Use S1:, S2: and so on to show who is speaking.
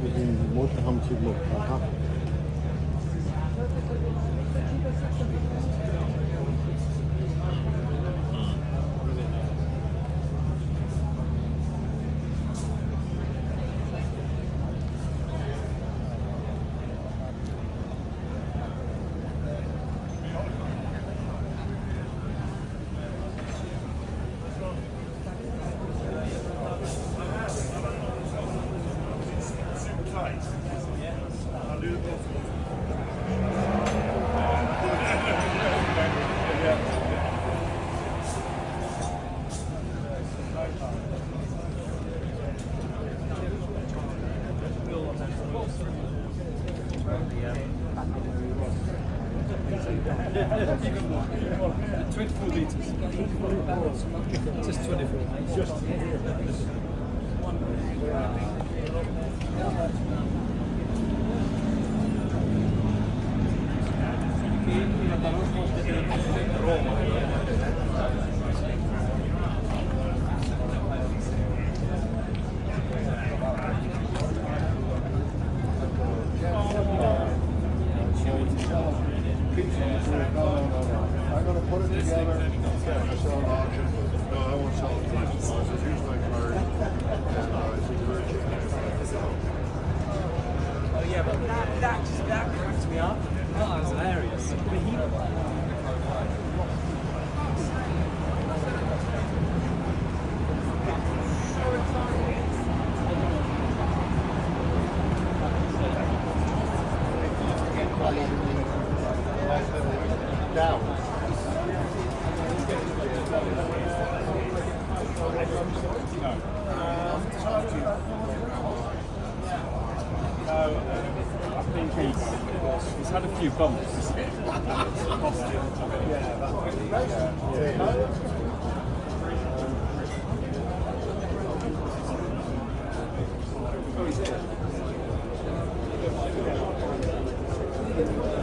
S1: Bizim motor hamsi bu. Aha.
S2: Just 24.
S1: I'm going to put it together and sell an auction. No, I won't sell it. Here's my card. And it's encouraging.
S2: Oh yeah, but that cracked me up. Oh, that was hilarious. But he,
S1: Down.
S3: I think he's had a few bumps.